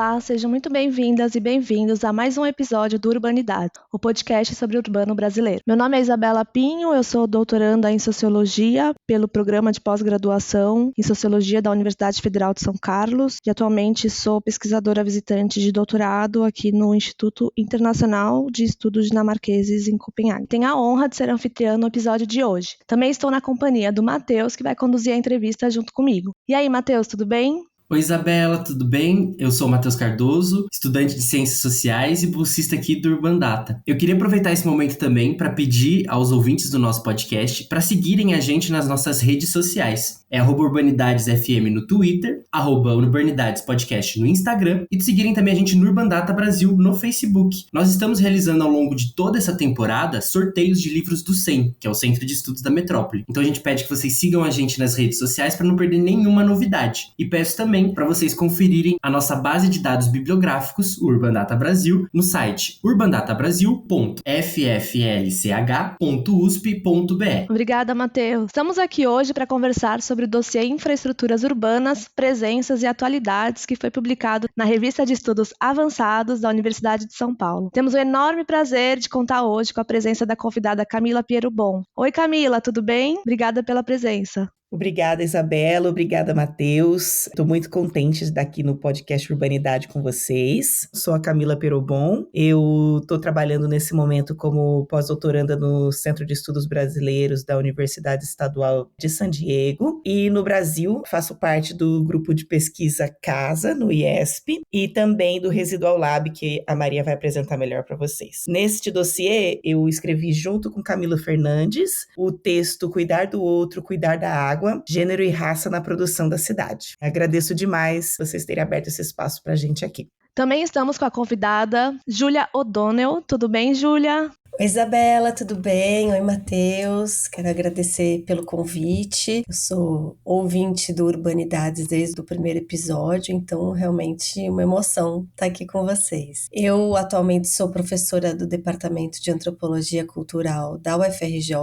Olá, sejam muito bem-vindas e bem-vindos a mais um episódio do Urbanidade, o podcast sobre o urbano brasileiro. Meu nome é Isabela Pinho, eu sou doutoranda em Sociologia pelo Programa de Pós-Graduação em Sociologia da Universidade Federal de São Carlos e atualmente sou pesquisadora visitante de doutorado aqui no Instituto Internacional de Estudos Dinamarqueses em Copenhague. Tenho a honra de ser anfitriã no episódio de hoje. Também estou na companhia do Matheus, que vai conduzir a entrevista junto comigo. E aí, Matheus, tudo bem? Oi, Isabela, tudo bem? Eu sou o Matheus Cardoso, estudante de Ciências Sociais e bolsista aqui do Urbandata. Eu queria aproveitar esse momento também para pedir aos ouvintes do nosso podcast para seguirem a gente nas nossas redes sociais. É @UrbanidadesFM no Twitter, @Urbanidadespodcast no Instagram e de seguirem também a gente no Urbandata Brasil no Facebook. Nós estamos realizando ao longo de toda essa temporada sorteios de livros do CEM, que é o Centro de Estudos da Metrópole. Então a gente pede que vocês sigam a gente nas redes sociais para não perder nenhuma novidade. E peço também para vocês conferirem a nossa base de dados bibliográficos, o Urbandata Brasil, no site urbandatabrasil.fflch.usp.br. Obrigada, Matheus. Estamos aqui hoje para conversar sobre o dossiê Infraestruturas Urbanas, Presenças e Atualidades, que foi publicado na Revista de Estudos Avançados da Universidade de São Paulo. Temos o enorme prazer de contar hoje com a presença da convidada Camila Pierobon. Oi, Camila, tudo bem? Obrigada pela presença. Obrigada, Isabela. Obrigada, Matheus. Estou muito contente de estar aqui no podcast Urbanidade com vocês. Sou a Camila Pierobon. Eu estou trabalhando nesse momento como pós-doutoranda no Centro de Estudos Brasileiros da Universidade Estadual de San Diego. E no Brasil, faço parte do grupo de pesquisa CASA, no IESP, e também do Residual Lab, que a Maria vai apresentar melhor para vocês. Neste dossiê, eu escrevi junto com Camilo Fernandes o texto Cuidar do Outro, Cuidar da Água, Gênero e Raça na Produção da Cidade. Agradeço demais vocês terem aberto esse espaço para a gente aqui. Também estamos com a convidada Júlia O'Donnell. Tudo bem, Júlia? Oi, Isabela, tudo bem? Oi, Matheus. Quero agradecer pelo convite. Eu sou ouvinte do Urbanidades desde o primeiro episódio, então realmente uma emoção estar aqui com vocês. Eu atualmente sou professora do Departamento de Antropologia Cultural da UFRJ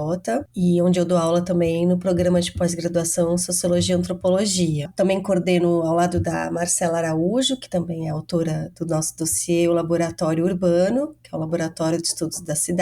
e onde eu dou aula também no programa de pós-graduação Sociologia e Antropologia. Também coordeno ao lado da Marcela Araújo, que também é autora do nosso dossiê, o Laboratório Urbano, que é o Laboratório de Estudos da Cidade.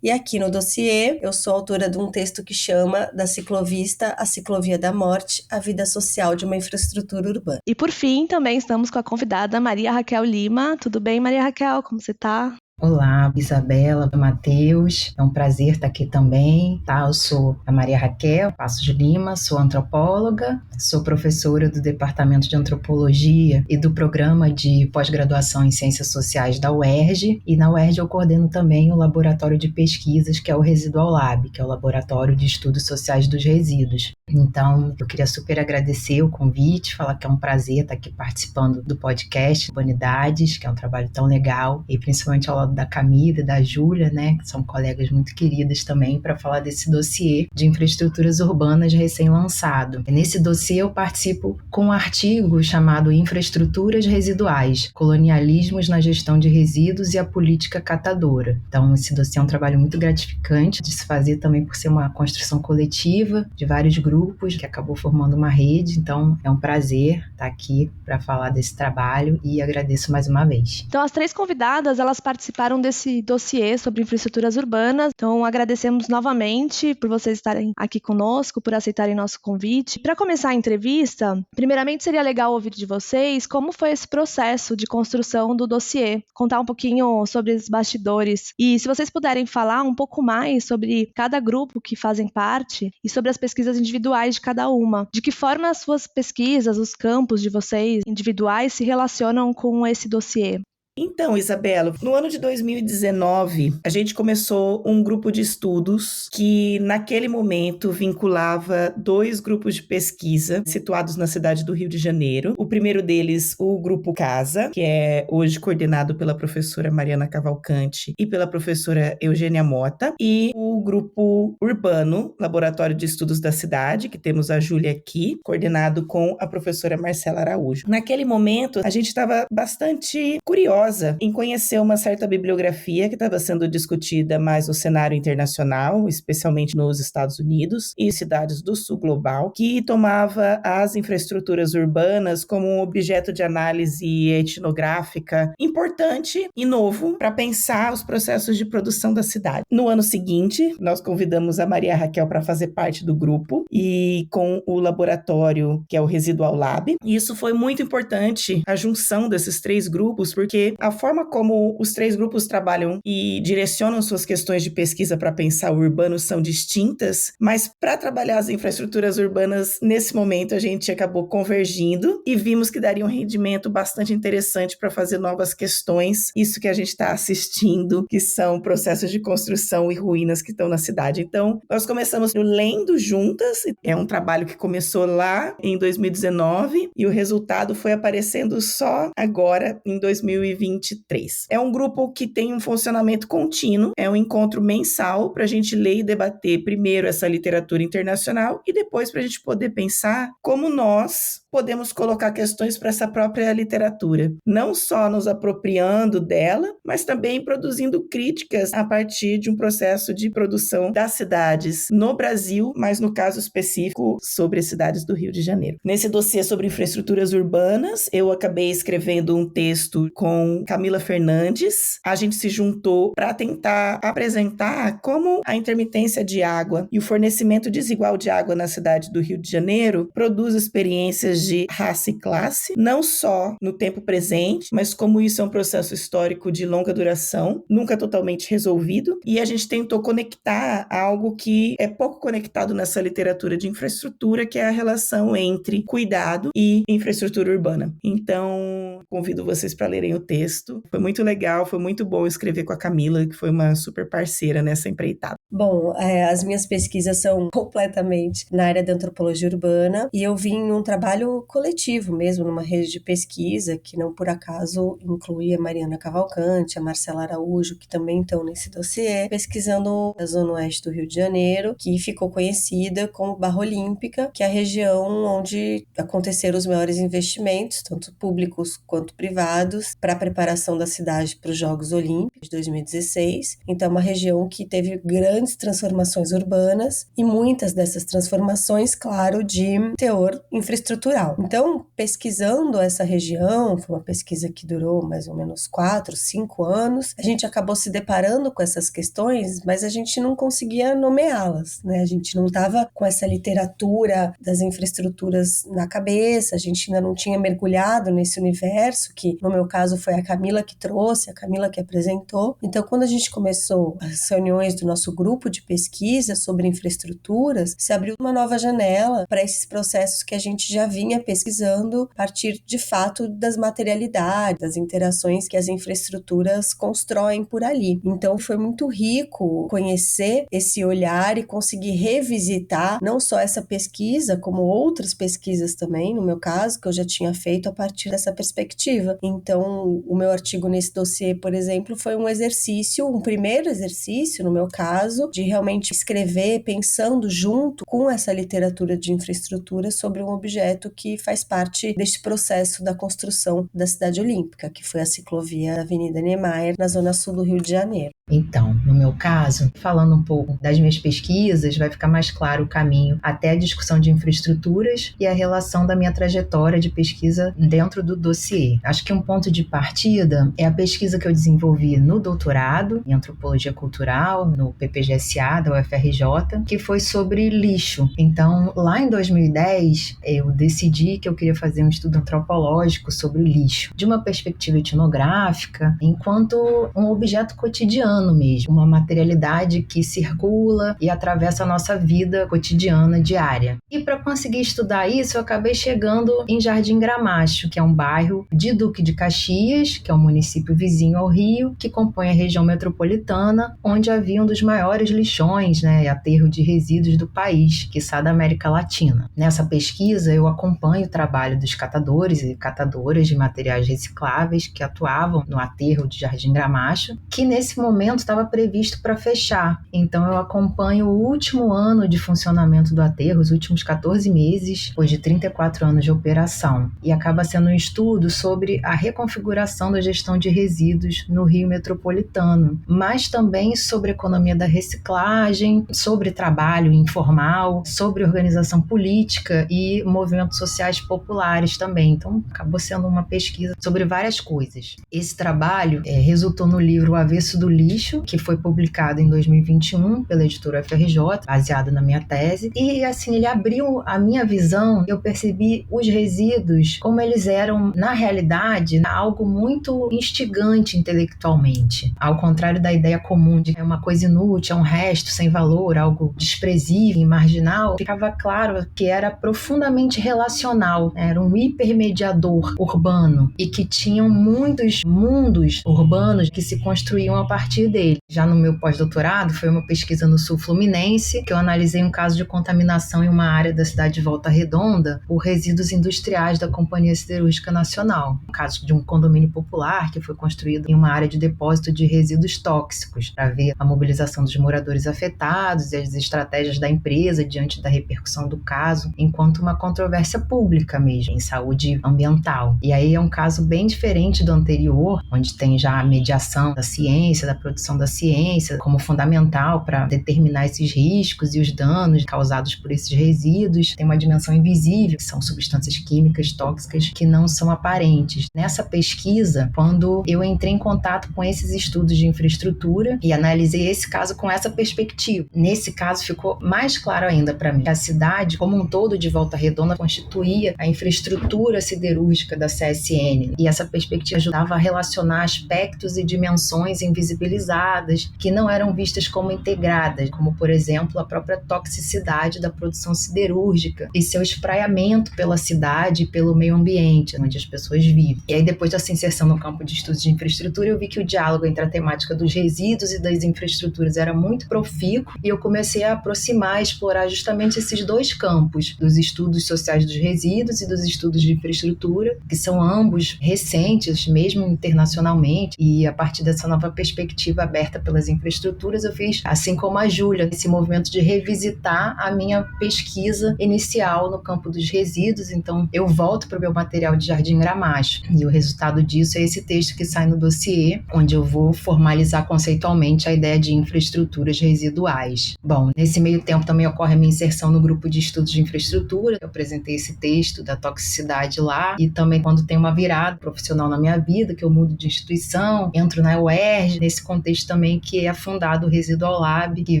E aqui no dossiê, eu sou autora de um texto que chama Da Ciclovista à Ciclovia da Morte, a vida social de uma infraestrutura urbana. E por fim, também estamos com a convidada Maria Raquel Lima. Tudo bem, Maria Raquel? Como você está? Olá, Isabela, Matheus, é um prazer estar aqui também, tá? Eu sou a Maria Raquel Passos de Lima, sou antropóloga, sou professora do Departamento de Antropologia e do Programa de Pós-Graduação em Ciências Sociais da UERJ, e na UERJ eu coordeno também o Laboratório de Pesquisas, que é o Residual Lab, que é o Laboratório de Estudos Sociais dos Resíduos. Então, eu queria super agradecer o convite, falar que é um prazer estar aqui participando do podcast Urbanidades, que é um trabalho tão legal, e principalmente ao lado da Camila e da Júlia, né, que são colegas muito queridas também, para falar desse dossiê de infraestruturas urbanas recém-lançado. Nesse dossiê eu participo com um artigo chamado Infraestruturas Residuais, Colonialismos na Gestão de Resíduos e a Política Catadora. Então, esse dossiê é um trabalho muito gratificante de se fazer também por ser uma construção coletiva de vários grupos, que acabou formando uma rede. Então, é um prazer estar aqui para falar desse trabalho e agradeço mais uma vez. Então, as três convidadas, elas participaram desse dossiê sobre infraestruturas urbanas. Então, agradecemos novamente por vocês estarem aqui conosco, por aceitarem nosso convite. Para começar a entrevista, primeiramente seria legal ouvir de vocês como foi esse processo de construção do dossiê, contar um pouquinho sobre os bastidores e se vocês puderem falar um pouco mais sobre cada grupo que fazem parte e sobre as pesquisas individuais de cada uma. De que forma as suas pesquisas, os campos de vocês individuais se relacionam com esse dossiê? Então, Isabela, no ano de 2019, a gente começou um grupo de estudos que, naquele momento, vinculava 2 grupos de pesquisa situados na cidade do Rio de Janeiro. O primeiro deles, o Grupo CASA, que é hoje coordenado pela professora Mariana Cavalcante e pela professora Eugênia Mota, e o Grupo Urbano, Laboratório de Estudos da Cidade, que temos a Júlia aqui, coordenado com a professora Marcela Araújo. Naquele momento, a gente estava bastante curiosa curiosa em conhecer uma certa bibliografia que estava sendo discutida mais no cenário internacional, especialmente nos Estados Unidos e cidades do sul global, que tomava as infraestruturas urbanas como um objeto de análise etnográfica importante e novo para pensar os processos de produção da cidade. No ano seguinte, nós convidamos a Maria Raquel para fazer parte do grupo e com o laboratório, que é o Residual Lab. E isso foi muito importante, a junção desses 3 grupos, porque a forma como os 3 grupos trabalham e direcionam suas questões de pesquisa para pensar o urbano são distintas, mas para trabalhar as infraestruturas urbanas, nesse momento a gente acabou convergindo e vimos que daria um rendimento bastante interessante para fazer novas questões, isso que a gente está assistindo, que são processos de construção e ruínas que estão na cidade. Então, nós começamos lendo juntas, é um trabalho que começou lá em 2019 e o resultado foi aparecendo só agora em 2023. É um grupo que tem um funcionamento contínuo, é um encontro mensal para a gente ler e debater primeiro essa literatura internacional e depois para a gente poder pensar como nós podemos colocar questões para essa própria literatura, não só nos apropriando dela, mas também produzindo críticas a partir de um processo de produção das cidades no Brasil, mas no caso específico sobre as cidades do Rio de Janeiro. Nesse dossiê sobre infraestruturas urbanas, eu acabei escrevendo um texto com Camila Fernandes. A gente se juntou para tentar apresentar como a intermitência de água e o fornecimento desigual de água na cidade do Rio de Janeiro produz experiências de raça e classe, não só no tempo presente, mas como isso é um processo histórico de longa duração, nunca totalmente resolvido, e a gente tentou conectar algo que é pouco conectado nessa literatura de infraestrutura, que é a relação entre cuidado e infraestrutura urbana. Então, convido vocês para lerem o texto. Foi muito legal, foi muito bom escrever com a Camila, que foi uma super parceira nessa empreitada. Bom, as minhas pesquisas são completamente na área da antropologia urbana e eu vim num trabalho coletivo mesmo, numa rede de pesquisa que não por acaso inclui a Mariana Cavalcante, a Marcela Araújo, que também estão nesse dossiê, pesquisando a zona oeste do Rio de Janeiro, que ficou conhecida como Barra Olímpica, que é a região onde aconteceram os maiores investimentos, tanto públicos quanto privados, para a preparação da cidade para os Jogos Olímpicos de 2016. Então, é uma região que teve grandes transformações urbanas e muitas dessas transformações, claro, de teor infraestrutural. Então, pesquisando essa região, foi uma pesquisa que durou mais ou menos 4, 5 anos, a gente acabou se deparando com essas questões, mas a gente não conseguia nomeá-las, né? A gente não estava com essa literatura das infraestruturas na cabeça, a gente ainda não tinha mergulhado nesse universo, que no meu caso foi a Camila que trouxe, a Camila que apresentou. Então, quando a gente começou as reuniões do nosso grupo de pesquisa sobre infraestruturas, se abriu uma nova janela para esses processos que a gente já vinha pesquisando a partir, de fato, das materialidades, das interações que as infraestruturas constroem por ali. Então, foi muito rico conhecer esse olhar e conseguir revisitar não só essa pesquisa, como outras pesquisas também, no meu caso, que eu já tinha feito a partir dessa perspectiva. Então, o meu artigo nesse dossiê, por exemplo, foi um exercício, um primeiro exercício, no meu caso, de realmente escrever pensando junto com essa literatura de infraestrutura sobre um objeto que faz parte deste processo da construção da cidade olímpica, que foi a ciclovia da Avenida Niemeyer, na zona sul do Rio de Janeiro. Então, no meu caso, falando um pouco das minhas pesquisas, vai ficar mais claro o caminho até a discussão de infraestruturas e a relação da minha trajetória de pesquisa dentro do dossiê. Acho que um ponto de partida é a pesquisa que eu desenvolvi no doutorado em Antropologia Cultural, no PPGSA da UFRJ, que foi sobre lixo. Então, lá em 2010, eu decidi que eu queria fazer um estudo antropológico sobre lixo, de uma perspectiva etnográfica, enquanto um objeto cotidiano mesmo, uma materialidade que circula e atravessa a nossa vida cotidiana, diária. E para conseguir estudar isso, eu acabei chegando em Jardim Gramacho, que é um bairro de Duque de Caxias, que é um município vizinho ao Rio, que compõe a região metropolitana, onde havia um dos maiores lixões, né, aterro de resíduos do país, quiçá da América Latina. Nessa pesquisa, eu acompanho o trabalho dos catadores e catadoras de materiais recicláveis que atuavam no aterro de Jardim Gramacho, que nesse momento estava previsto para fechar. Então eu acompanho o último ano de funcionamento do aterro, os últimos 14 meses, depois de 34 anos de operação. E acaba sendo um estudo sobre a reconfiguração da gestão de resíduos no Rio Metropolitano, mas também sobre economia da reciclagem, sobre trabalho informal, sobre organização política e movimentos sociais populares também. Então, acabou sendo uma pesquisa sobre várias coisas. Esse trabalho resultou no livro O Avesso do Lixo, que foi publicado em 2021 pela editora FRJ, baseado na minha tese, e assim, ele abriu a minha visão. Eu percebi os resíduos como eles eram, na realidade, algo muito instigante intelectualmente, ao contrário da ideia comum de que é uma coisa inútil, é um resto sem valor, algo desprezível e marginal. Ficava claro que era profundamente relacional, era um hipermediador urbano e que tinham muitos mundos urbanos que se construíam a partir dele. Já no meu pós-doutorado, foi uma pesquisa no sul fluminense, que eu analisei um caso de contaminação em uma área da cidade de Volta Redonda por resíduos industriais da Companhia Siderúrgica Nacional. Um caso de um condomínio popular que foi construído em uma área de depósito de resíduos tóxicos, para ver a mobilização dos moradores afetados e as estratégias da empresa diante da repercussão do caso, enquanto uma controvérsia pública mesmo, em saúde ambiental. E aí é um caso bem diferente do anterior, onde tem já a mediação da ciência, da produção da ciência, como fundamental para determinar esses riscos e os danos causados por esses resíduos. Tem uma dimensão invisível, que são substâncias químicas tóxicas que não são aparentes. Nessa pesquisa, quando eu entrei em contato com esses estudos de infraestrutura e analisei esse caso com essa perspectiva, nesse caso ficou mais claro ainda para mim que a cidade como um todo de Volta Redonda constituía a infraestrutura siderúrgica da CSN, e essa perspectiva ajudava a relacionar aspectos e dimensões invisibilizadas que não eram vistas como integradas, como por exemplo a própria toxicidade da produção siderúrgica e seu espraiamento pela cidade e pelo meio ambiente onde as pessoas vivem. E aí, depois dessa inserção no campo de estudos de infraestrutura, eu vi que o diálogo entre a temática dos resíduos e das infraestruturas era muito profícuo, e eu comecei a aproximar e explorar justamente esses dois campos, dos estudos sociais dos resíduos e dos estudos de infraestrutura, que são ambos recentes, mesmo internacionalmente, e a partir dessa nova perspectiva aberta pelas infraestruturas, eu fiz, assim como a Júlia, esse movimento de revisitar a minha pesquisa inicial no campo dos resíduos. Então, eu volto para o meu material de Jardim Gramacho, e o resultado disso é esse texto que sai no dossiê, onde eu vou formalizar conceitualmente a ideia de infraestruturas residuais. Bom, nesse meio tempo também ocorre a minha inserção no grupo de estudos de infraestrutura. Eu apresentei esse texto da toxicidade lá, e também quando tem uma virada profissional na minha vida, que eu mudo de instituição, entro na UERJ, nesse contexto também que é fundado o Residual Lab, que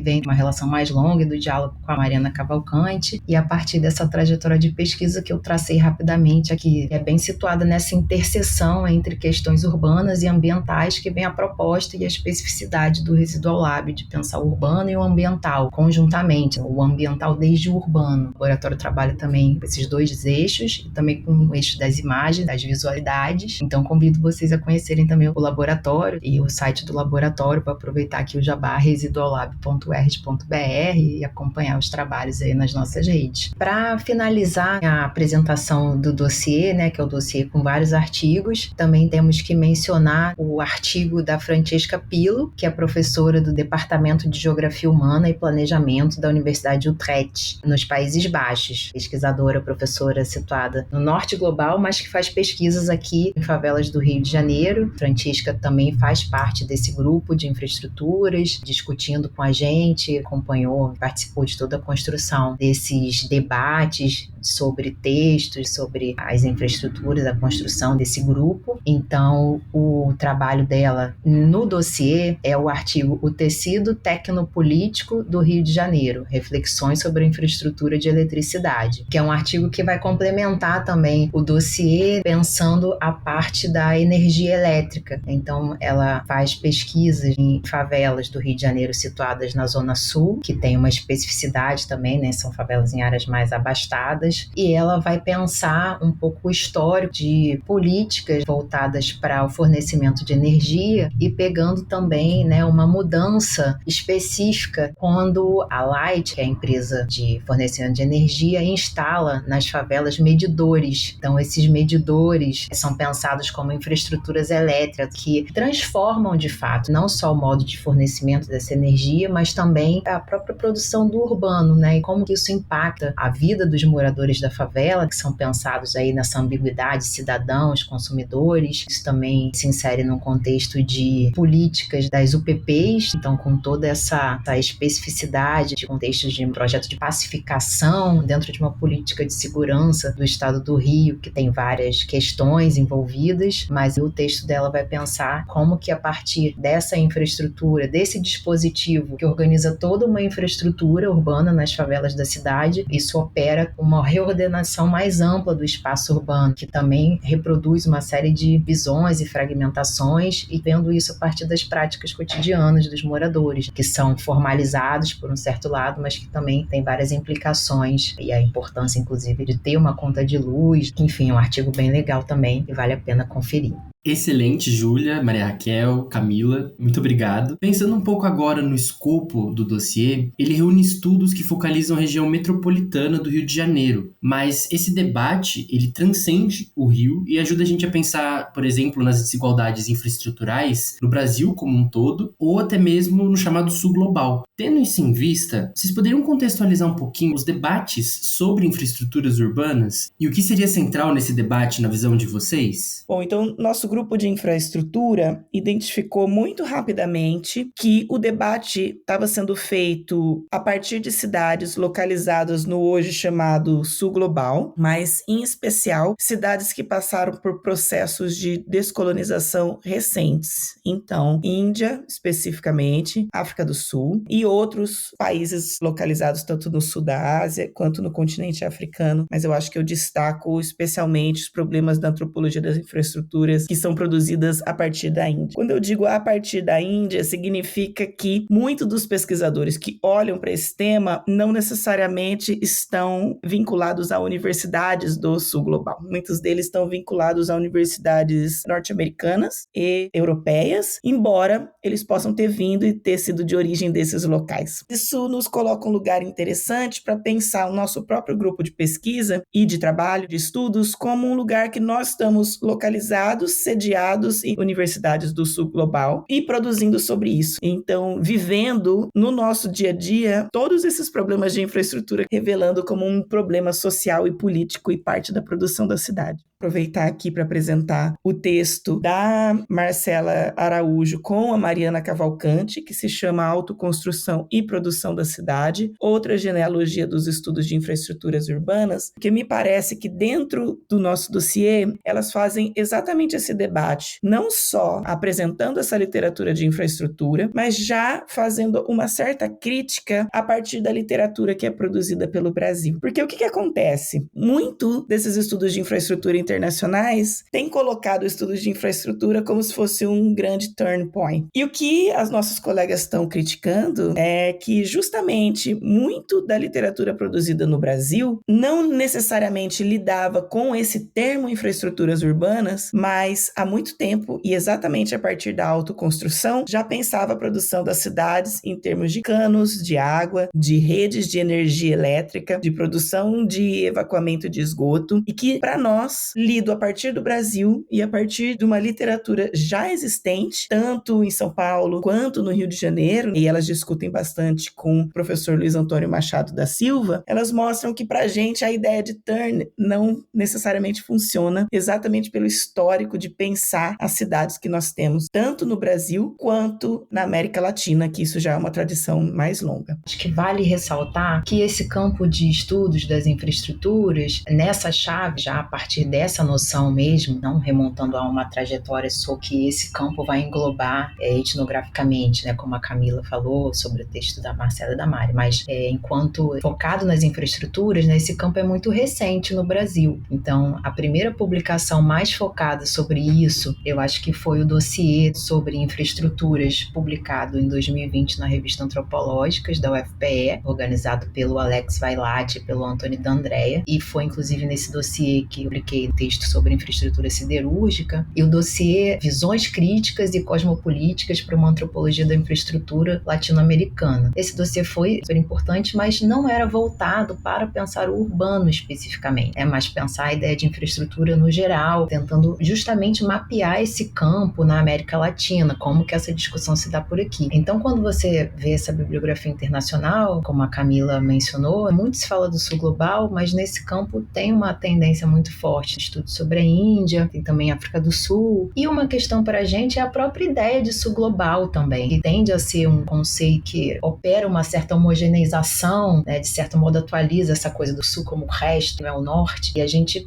vem de uma relação mais longa do diálogo com a Mariana Cavalcante, e a partir dessa trajetória de pesquisa que eu tracei rapidamente aqui, é bem situada nessa interseção entre questões urbanas e ambientais, que vem a proposta e a especificidade do Residual Lab de pensar o urbano e o ambiental conjuntamente, o ambiental desde o urbano. O laboratório trabalha também com esses dois eixos, e também com o eixo das imagens, das visualidades. Então convido vocês a conhecerem também o laboratório e o site do laboratório, para aproveitar aqui o jabá, residuallab.erj.br, e acompanhar os trabalhos aí nas nossas redes. Para finalizar a apresentação do dossiê, né, que é o dossiê com vários artigos, também temos que mencionar o artigo da Francesca Pillo, que é professora do Departamento de Geografia Humana e Planejamento da Universidade de Utrecht, nos Países Baixos. Pesquisadora, professora situada no norte global, mas que faz pesquisas aqui em favelas do Rio de Janeiro. Francesca também faz parte desse grupo de infraestruturas, discutindo com a gente, acompanhou, participou de toda a construção desses debates sobre textos, sobre as infraestruturas, a construção desse grupo. Então, o trabalho dela no dossiê é o artigo O Tecido Tecnopolítico do Rio de Janeiro, reflexões sobre a infraestrutura de eletricidade, que é um artigo que vai complementar também o dossiê, pensando a parte da energia elétrica. Então, ela faz pesquisas em favelas do Rio de Janeiro situadas na Zona Sul, que tem uma especificidade também, né? São favelas em áreas mais abastadas, e ela vai pensar um pouco o histórico de políticas voltadas para o fornecimento de energia, e pegando também, né, uma mudança específica quando a Light, que é a empresa de fornecimento de energia, instala nas favelas medidores. Então, esses medidores são pensados como infraestruturas elétricas que transformam, de fato, não só o modo de fornecimento dessa energia, mas também a própria produção do urbano, né? E como que isso impacta a vida dos moradores da favela, que são pensados aí nessa ambiguidade cidadãos, consumidores. Isso também se insere num contexto de políticas das UPPs, então com toda essa especificidade de contextos de projeto de pacificação dentro de uma política de segurança do Estado do Rio, que tem várias questões envolvidas, mas o texto dela vai pensar como que a partir dessa infraestrutura, desse dispositivo que organiza toda uma infraestrutura urbana nas favelas da cidade, isso opera uma reordenação mais ampla do espaço urbano, que também reproduz uma série de visões e fragmentações, e vendo isso a partir das práticas cotidianas dos moradores, que são formalizados por um certo lado, mas que também tem várias implicações, e a importância, inclusive, de ter uma conta de luz. Enfim, é um artigo bem legal também, e vale a pena conferir. Excelente, Júlia, Maria Raquel, Camila, muito obrigado. Pensando um pouco agora no escopo do dossiê, ele reúne estudos que focalizam a região metropolitana do Rio de Janeiro, mas esse debate, ele transcende o Rio e ajuda a gente a pensar, por exemplo, nas desigualdades infraestruturais no Brasil como um todo, ou até mesmo no chamado Sul Global. Tendo isso em vista, vocês poderiam contextualizar um pouquinho os debates sobre infraestruturas urbanas e o que seria central nesse debate na visão de vocês? Bom, então nosso grupo de infraestrutura identificou muito rapidamente que o debate estava sendo feito a partir de cidades localizadas no hoje chamado Sul Global, mas em especial cidades que passaram por processos de descolonização recentes. Então, Índia, especificamente, África do Sul e outros países localizados tanto no sul da Ásia quanto no continente africano, mas eu acho que eu destaco especialmente os problemas da antropologia das infraestruturas que são produzidas a partir da Índia. Quando eu digo a partir da Índia, significa que muitos dos pesquisadores que olham para esse tema não necessariamente estão vinculados a universidades do Sul Global. Muitos deles estão vinculados a universidades norte-americanas e europeias, embora eles possam ter vindo e ter sido de origem desses locais. Isso nos coloca um lugar interessante para pensar o nosso próprio grupo de pesquisa e de trabalho, de estudos, como um lugar que nós estamos localizados, sediados em universidades do Sul Global e produzindo sobre isso. Então, vivendo no nosso dia a dia todos esses problemas de infraestrutura, revelando como um problema social e político e parte da produção da cidade. Aproveitar aqui para apresentar o texto da Marcela Araújo com a Mariana Cavalcante, que se chama Autoconstrução e Produção da Cidade, outra genealogia dos estudos de infraestruturas urbanas, que me parece que dentro do nosso dossiê, elas fazem exatamente esse debate, não só apresentando essa literatura de infraestrutura, mas já fazendo uma certa crítica a partir da literatura que é produzida pelo Brasil. Porque o que acontece? Muito desses estudos de infraestrutura internacionais têm colocado estudos de infraestrutura como se fosse um grande turn point. E o que as nossas colegas estão criticando é que justamente muito da literatura produzida no Brasil não necessariamente lidava com esse termo infraestruturas urbanas, mas há muito tempo, e exatamente a partir da autoconstrução, já pensava a produção das cidades em termos de canos, de água, de redes de energia elétrica, de produção de evacuamento de esgoto, e que, para nós, lido a partir do Brasil e a partir de uma literatura já existente, tanto em São Paulo quanto no Rio de Janeiro, e elas discutem bastante com o professor Luiz Antônio Machado da Silva, elas mostram que para a gente a ideia de turn não necessariamente funciona, exatamente pelo histórico de pensar as cidades que nós temos, tanto no Brasil quanto na América Latina, que isso já é uma tradição mais longa. Acho que vale ressaltar que esse campo de estudos das infraestruturas, nessa chave, já a partir dessa noção mesmo, não remontando a uma trajetória só que esse campo vai englobar etnograficamente, né, como a Camila falou sobre o texto da Marcela e da Mari, mas enquanto focado nas infraestruturas, né, esse campo é muito recente no Brasil. Então, a primeira publicação mais focada sobre isso, eu acho que foi o dossiê sobre infraestruturas, publicado em 2020 na revista Antropológicas da UFPE, organizado pelo Alex Vailate e pelo Antônio D'Andrea, e foi inclusive nesse dossiê que eu publiquei o texto sobre infraestrutura siderúrgica, e o dossiê Visões Críticas e Cosmopolíticas para uma Antropologia da Infraestrutura Latino-Americana. Esse dossiê foi super importante, mas não era voltado para pensar o urbano especificamente, mas pensar a ideia de infraestrutura no geral, tentando justamente mapear esse campo na América Latina, como que essa discussão se dá por aqui. Então, quando você vê essa bibliografia internacional, como a Camila mencionou, muito se fala do Sul Global, mas nesse campo tem uma tendência muito forte estudo sobre a Índia, tem também a África do Sul. E uma questão para a gente é a própria ideia de sul global também, que tende a ser um conceito que opera uma certa homogeneização, né, de certo modo atualiza essa coisa do sul como o resto, é o norte, e a gente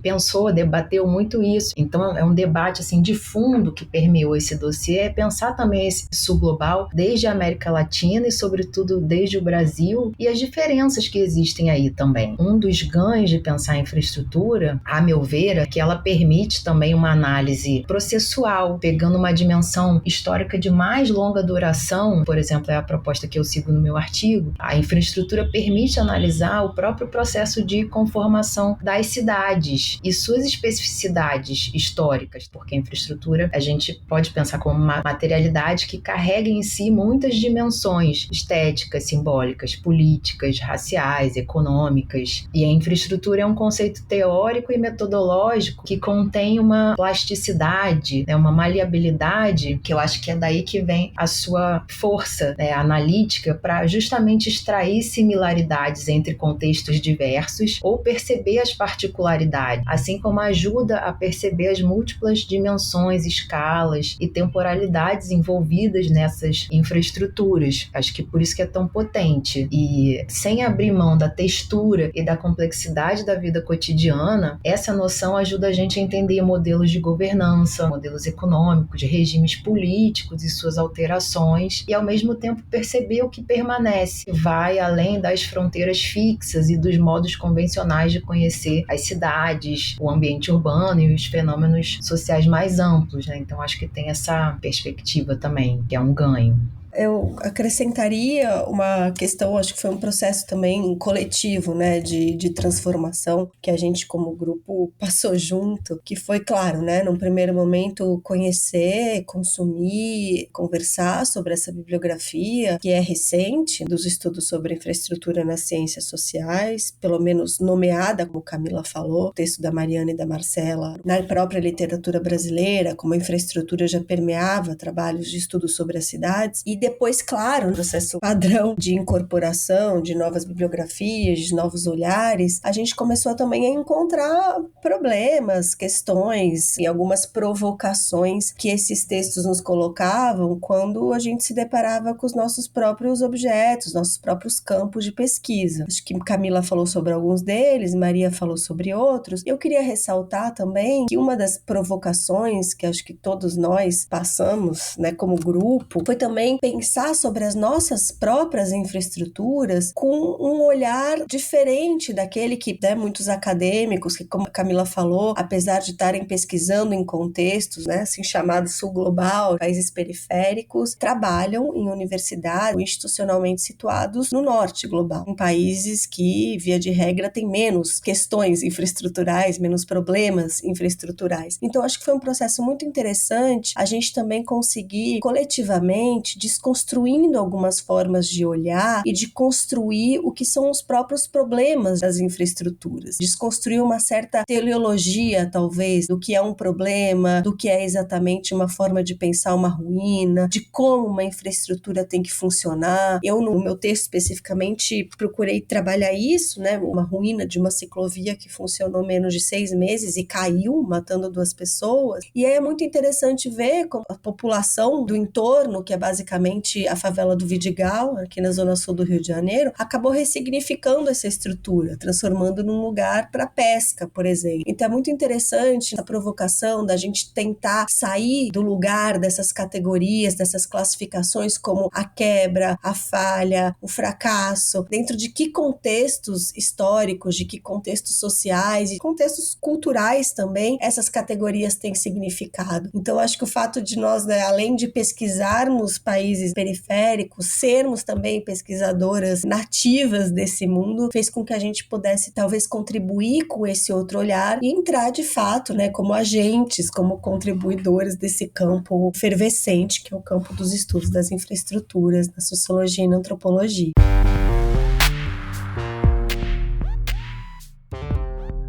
debateu muito isso. Então é um debate assim, de fundo que permeou esse dossiê, é pensar também esse sul global desde a América Latina e sobretudo desde o Brasil e as diferenças que existem aí também. Um dos ganhos de pensar em infraestrutura, a meu ver, é que ela permite também uma análise processual, pegando uma dimensão histórica de mais longa duração. Por exemplo, é a proposta que eu sigo no meu artigo. A infraestrutura permite analisar o próprio processo de conformação das cidades e suas especificidades históricas, porque a infraestrutura a gente pode pensar como uma materialidade que carrega em si muitas dimensões estéticas, simbólicas, políticas, raciais, econômicas. E a infraestrutura é um conceito teórico e metodológico que contém uma plasticidade, né, uma maleabilidade, que eu acho que é daí que vem a sua força, né, analítica, para justamente extrair similaridades entre contextos diversos ou perceber as particularidades, assim como ajuda a perceber as múltiplas dimensões, escalas e temporalidades envolvidas nessas infraestruturas. Acho que por isso que é tão potente. E sem abrir mão da textura e da complexidade da vida cotidiana, essa noção ajuda a gente a entender modelos de governança, modelos econômicos, de regimes políticos e suas alterações, e ao mesmo tempo perceber o que permanece, vai além das fronteiras fixas e dos modos convencionais de conhecer as cidades, o ambiente urbano e os fenômenos sociais mais amplos, né? Então acho que tem essa perspectiva também, que é um ganho. Eu acrescentaria uma questão, acho que foi um processo também coletivo, né, de transformação que a gente como grupo passou junto, que foi, claro, né, num primeiro momento conhecer, consumir, conversar sobre essa bibliografia que é recente, dos estudos sobre infraestrutura nas ciências sociais, pelo menos nomeada, como Camila falou, o texto da Mariana e da Marcela, na própria literatura brasileira, como a infraestrutura já permeava trabalhos de estudo sobre as cidades, e depois, claro, no processo padrão de incorporação de novas bibliografias, de novos olhares, a gente começou também a encontrar problemas, questões e algumas provocações que esses textos nos colocavam quando a gente se deparava com os nossos próprios objetos, nossos próprios campos de pesquisa. Acho que Camila falou sobre alguns deles, Maria falou sobre outros. Eu queria ressaltar também que uma das provocações que acho que todos nós passamos, né, como grupo, foi também pensar sobre as nossas próprias infraestruturas com um olhar diferente daquele que, né, muitos acadêmicos, que como a Camila falou, apesar de estarem pesquisando em contextos, né, assim chamados sul global, países periféricos, trabalham em universidades institucionalmente situados no norte global, em países que, via de regra, têm menos questões infraestruturais, menos problemas infraestruturais. Então, acho que foi um processo muito interessante a gente também conseguir coletivamente desconstruindo algumas formas de olhar e de construir o que são os próprios problemas das infraestruturas. Desconstruir uma certa teleologia, talvez, do que é um problema, do que é exatamente uma forma de pensar uma ruína, de como uma infraestrutura tem que funcionar. Eu, no meu texto especificamente, procurei trabalhar isso, né? Uma ruína de uma ciclovia que funcionou menos de 6 meses e caiu, matando 2 pessoas. E aí é muito interessante ver como a população do entorno, que é basicamente a favela do Vidigal, aqui na zona sul do Rio de Janeiro, acabou ressignificando essa estrutura, transformando num lugar para pesca, por exemplo. Então é muito interessante essa provocação da gente tentar sair do lugar dessas categorias, dessas classificações como a quebra, a falha, o fracasso, dentro de que contextos históricos, de que contextos sociais e contextos culturais também essas categorias têm significado. Então acho que o fato de nós, né, além de pesquisarmos países periféricos, sermos também pesquisadoras nativas desse mundo, fez com que a gente pudesse talvez contribuir com esse outro olhar e entrar de fato, né, como agentes, como contribuidores desse campo efervescente, que é o campo dos estudos das infraestruturas, na sociologia e na antropologia.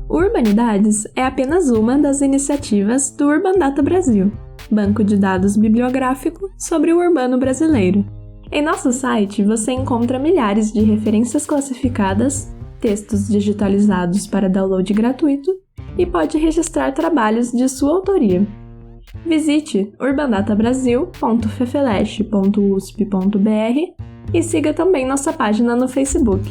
O Urbanidades é apenas uma das iniciativas do Urbandata Brasil, banco de dados bibliográfico sobre o urbano brasileiro. Em nosso site você encontra milhares de referências classificadas, textos digitalizados para download gratuito e pode registrar trabalhos de sua autoria. Visite urbandatabrasil.fefeleste.usp.br e siga também nossa página no Facebook.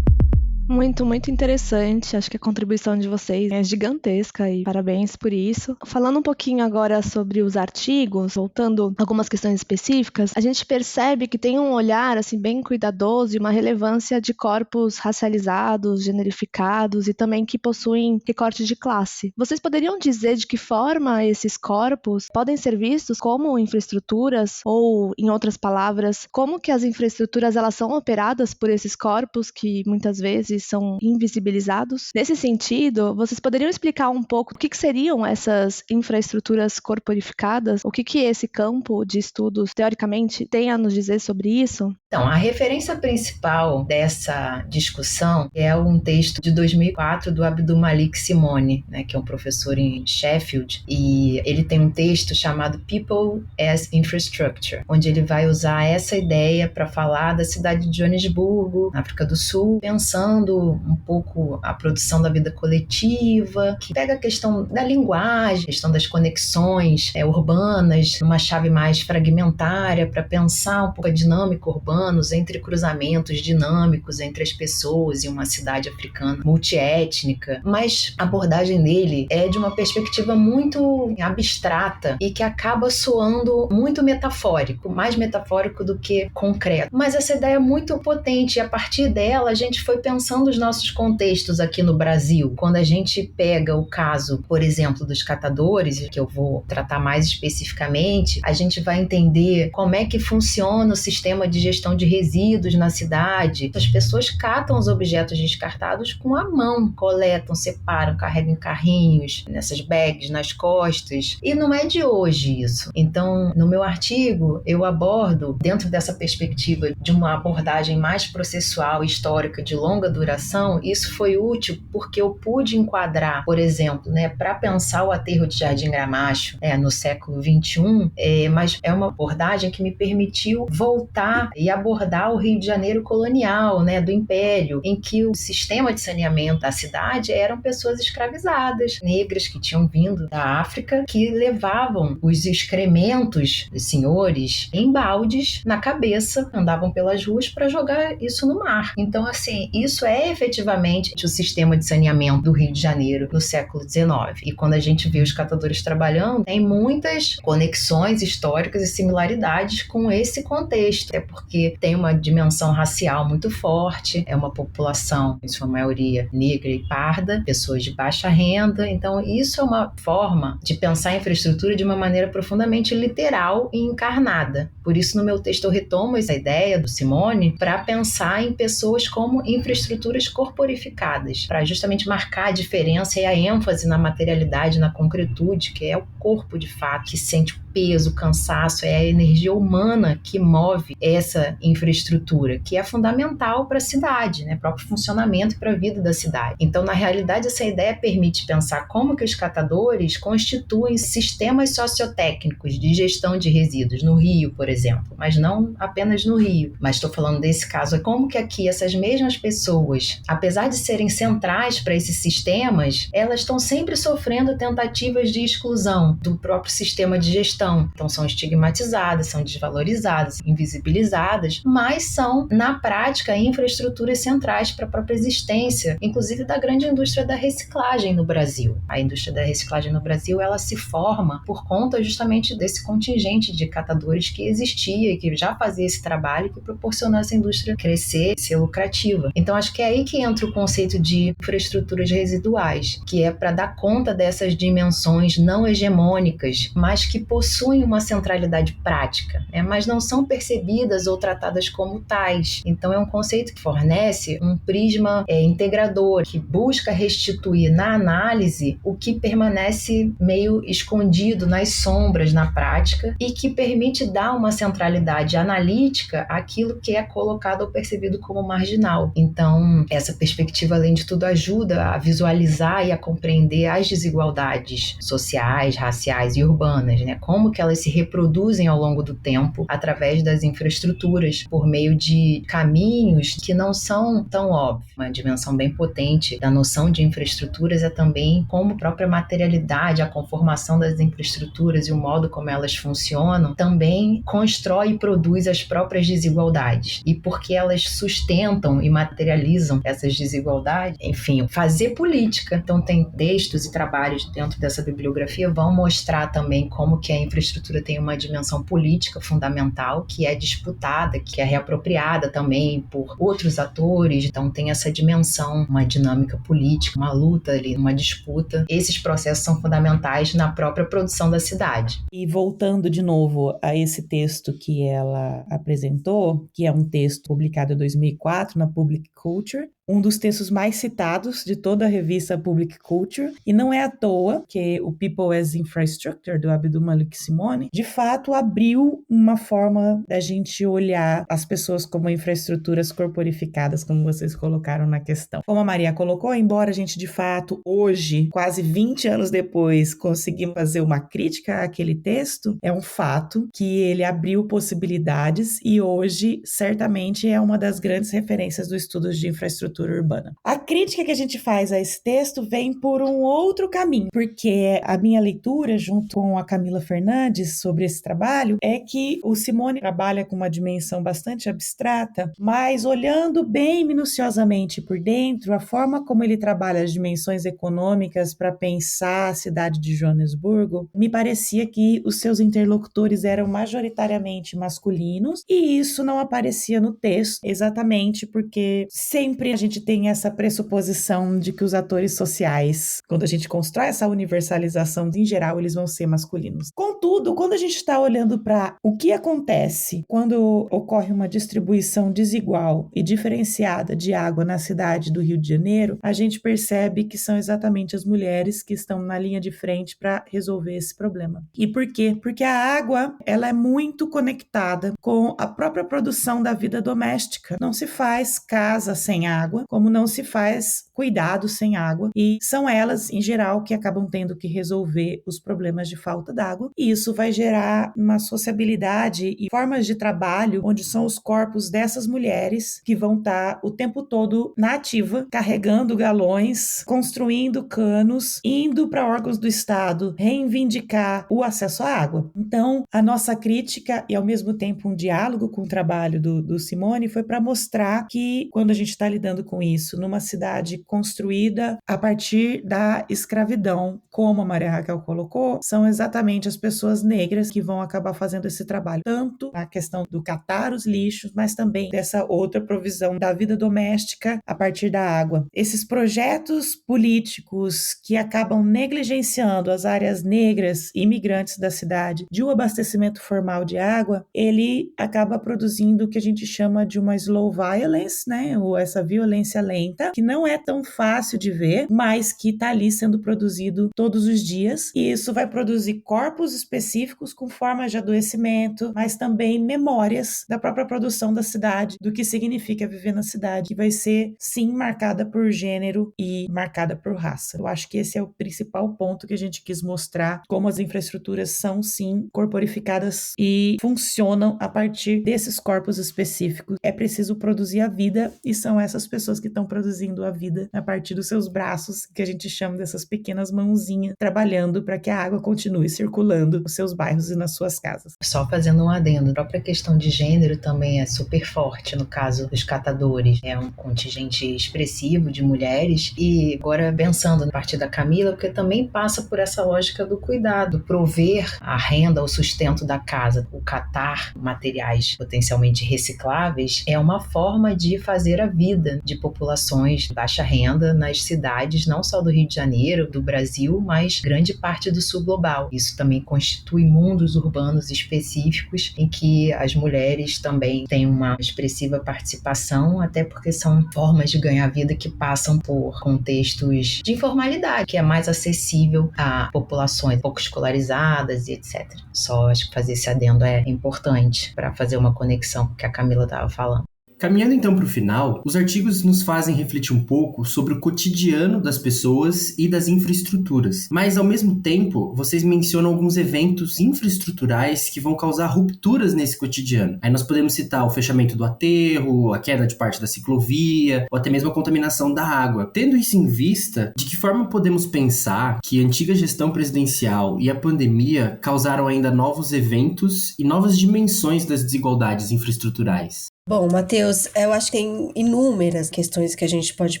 Muito, muito interessante. Acho que a contribuição de vocês é gigantesca e parabéns por isso. Falando um pouquinho agora sobre os artigos, voltando a algumas questões específicas, a gente percebe que tem um olhar assim bem cuidadoso e uma relevância de corpos racializados, generificados e também que possuem recorte de classe. Vocês poderiam dizer de que forma esses corpos podem ser vistos como infraestruturas ou, em outras palavras, como que as infraestruturas elas são operadas por esses corpos que muitas vezes são invisibilizados? Nesse sentido, vocês poderiam explicar um pouco o que seriam essas infraestruturas corporificadas? O que esse campo de estudos, teoricamente, tem a nos dizer sobre isso? Então, a referência principal dessa discussão é um texto de 2004 do Abdulmalik Simone, né, que é um professor em Sheffield, e ele tem um texto chamado People as Infrastructure, onde ele vai usar essa ideia para falar da cidade de Joanesburgo, na África do Sul, pensando um pouco a produção da vida coletiva, que pega a questão da linguagem, a questão das conexões urbanas, numa chave mais fragmentária, para pensar um pouco a dinâmica urbana, os entrecruzamentos dinâmicos entre as pessoas em uma cidade africana multiétnica, mas a abordagem dele é de uma perspectiva muito abstrata e que acaba soando muito metafórico, mais metafórico do que concreto. Mas essa ideia é muito potente e a partir dela a gente foi pensando os nossos contextos aqui no Brasil. Quando a gente pega o caso, por exemplo, dos catadores, que eu vou tratar mais especificamente, a gente vai entender como é que funciona o sistema de gestão de resíduos na cidade. As pessoas catam os objetos descartados com a mão, coletam, separam, carregam em carrinhos, nessas bags nas costas. E não é de hoje isso. Então, no meu artigo, eu abordo, dentro dessa perspectiva de uma abordagem mais processual, histórica, de longa duração, isso foi útil porque eu pude enquadrar, por exemplo, para pensar o aterro de Jardim Gramacho no século XXI, mas é uma abordagem que me permitiu voltar e abordar o Rio de Janeiro colonial, do Império, em que o sistema de saneamento da cidade eram pessoas escravizadas, negras que tinham vindo da África, que levavam os excrementos dos senhores em baldes na cabeça, andavam pelas ruas para jogar isso no mar. Então, assim, isso é efetivamente o sistema de saneamento do Rio de Janeiro no século XIX. E quando a gente vê os catadores trabalhando, tem muitas conexões históricas e similaridades com esse contexto, até porque tem uma dimensão racial muito forte, é uma população, em sua maioria, negra e parda, pessoas de baixa renda. Então, isso é uma forma de pensar a infraestrutura de uma maneira profundamente literal e encarnada. Por isso, no meu texto, eu retomo essa ideia do Simone para pensar em pessoas como infraestruturas corporificadas, para justamente marcar a diferença e a ênfase na materialidade, na concretude, que é o corpo de fato, que sente o peso, o cansaço, é a energia humana que move essa infraestrutura, que é fundamental para a cidade, para o próprio funcionamento e para a vida da cidade. Então, na realidade, essa ideia permite pensar como que os catadores constituem sistemas sociotécnicos de gestão de resíduos no Rio, por exemplo, mas não apenas no Rio, mas estou falando desse caso, é como que aqui essas mesmas pessoas, apesar de serem centrais para esses sistemas, elas estão sempre sofrendo tentativas de exclusão do próprio sistema de gestão. Então, são estigmatizadas, são desvalorizadas, invisibilizadas, mas são, na prática, infraestruturas centrais para a própria existência, inclusive da grande indústria da reciclagem no Brasil. A indústria da reciclagem no Brasil, ela se forma por conta justamente desse contingente de catadores que existia e que já fazia esse trabalho e que proporcionou essa indústria crescer e ser lucrativa. Então, acho que é aí que entra o conceito de infraestruturas residuais, que é para dar conta dessas dimensões não hegemônicas, mas que possuem uma centralidade prática, mas não são percebidas ou tratadas como tais. Então, é um conceito que fornece um prisma integrador, que busca restituir na análise o que permanece meio escondido nas sombras na prática e que permite dar uma centralidade analítica àquilo que é colocado ou percebido como marginal. Então, essa perspectiva, além de tudo, ajuda a visualizar e a compreender as desigualdades sociais, raciais e urbanas, com como que elas se reproduzem ao longo do tempo através das infraestruturas, por meio de caminhos que não são tão óbvios. Uma dimensão bem potente da noção de infraestruturas é também como a própria materialidade, a conformação das infraestruturas e o modo como elas funcionam também constrói e produz as próprias desigualdades. E porque elas sustentam e materializam essas desigualdades, enfim, fazer política. Então tem textos e trabalhos dentro dessa bibliografia vão mostrar também como que a infraestrutura tem uma dimensão política fundamental, que é disputada, que é reapropriada também por outros atores. Então tem essa dimensão, uma dinâmica política, uma luta ali, uma disputa. Esses processos são fundamentais na própria produção da cidade. E voltando de novo a esse texto que ela apresentou, que é um texto publicado em 2004 na Public Culture, um dos textos mais citados de toda a revista Public Culture, e não é à toa que o People as Infrastructure, do Abdul-Malik Simone, de fato abriu uma forma da gente olhar as pessoas como infraestruturas corporificadas, como vocês colocaram na questão. Como a Maria colocou, embora a gente de fato hoje, quase 20 anos depois, conseguimos fazer uma crítica àquele texto, é um fato que ele abriu possibilidades e hoje certamente é uma das grandes referências do estudo de infraestrutura urbana. A crítica que a gente faz a esse texto vem por um outro caminho, porque a minha leitura, junto com a Camila Fernandes, sobre esse trabalho, é que o Simone trabalha com uma dimensão bastante abstrata, mas olhando bem minuciosamente por dentro, a forma como ele trabalha as dimensões econômicas para pensar a cidade de Joanesburgo, me parecia que os seus interlocutores eram majoritariamente masculinos, e isso não aparecia no texto, exatamente porque sempre a gente tem essa pressuposição de que os atores sociais, quando a gente constrói essa universalização, em geral, eles vão ser masculinos. Contudo, quando a gente está olhando para o que acontece quando ocorre uma distribuição desigual e diferenciada de água na cidade do Rio de Janeiro, a gente percebe que são exatamente as mulheres que estão na linha de frente para resolver esse problema. E por quê? Porque a água, ela é muito conectada com a própria produção da vida doméstica. Não se faz casa sem água, como não se faz cuidado sem água, e são elas, em geral, que acabam tendo que resolver os problemas de falta d'água, e isso vai gerar uma sociabilidade e formas de trabalho onde são os corpos dessas mulheres que vão estar o tempo todo na ativa, carregando galões, construindo canos, indo para órgãos do Estado reivindicar o acesso à água. Então, a nossa crítica e, ao mesmo tempo, um diálogo com o trabalho do Simone foi para mostrar que, quando a gente está lidando com isso, numa cidade construída a partir da escravidão, como a Maria Raquel colocou, são exatamente as pessoas negras que vão acabar fazendo esse trabalho, tanto na questão do catar os lixos, mas também dessa outra provisão da vida doméstica a partir da água. Esses projetos políticos que acabam negligenciando as áreas negras e imigrantes da cidade de um abastecimento formal de água, ele acaba produzindo o que a gente chama de uma slow violence, né? Ou essa violência lenta, que não é tão fácil de ver, mas que está ali sendo produzido todos os dias, e isso vai produzir corpos específicos com formas de adoecimento, mas também memórias da própria produção da cidade, do que significa viver na cidade, que vai ser, sim, marcada por gênero e marcada por raça. Eu acho que esse é o principal ponto que a gente quis mostrar, como as infraestruturas são, sim, corporificadas e funcionam a partir desses corpos específicos. É preciso produzir a vida, e são essas pessoas que estão produzindo a vida a partir dos seus braços, que a gente chama dessas pequenas mãozinhas, trabalhando para que a água continue circulando nos seus bairros e nas suas casas. Só fazendo um adendo, a própria questão de gênero também é super forte no caso dos catadores. É um contingente expressivo de mulheres, e agora pensando na parte da Camila, porque também passa por essa lógica do cuidado, prover a renda, o sustento da casa, o catar materiais potencialmente recicláveis é uma forma de fazer a vida de populações de baixa renda nas cidades, não só do Rio de Janeiro, do Brasil, mas grande parte do sul global. Isso também constitui mundos urbanos específicos em que as mulheres também têm uma expressiva participação, até porque são formas de ganhar vida que passam por contextos de informalidade, que é mais acessível a populações pouco escolarizadas e etc. Só acho que fazer esse adendo é importante para fazer uma conexão com o que a Camila estava falando. Caminhando então para o final, os artigos nos fazem refletir um pouco sobre o cotidiano das pessoas e das infraestruturas. Mas, ao mesmo tempo, vocês mencionam alguns eventos infraestruturais que vão causar rupturas nesse cotidiano. Aí nós podemos citar o fechamento do aterro, a queda de parte da ciclovia, ou até mesmo a contaminação da água. Tendo isso em vista, de que forma podemos pensar que a antiga gestão presidencial e a pandemia causaram ainda novos eventos e novas dimensões das desigualdades infraestruturais? Bom, Matheus, eu acho que tem inúmeras questões que a gente pode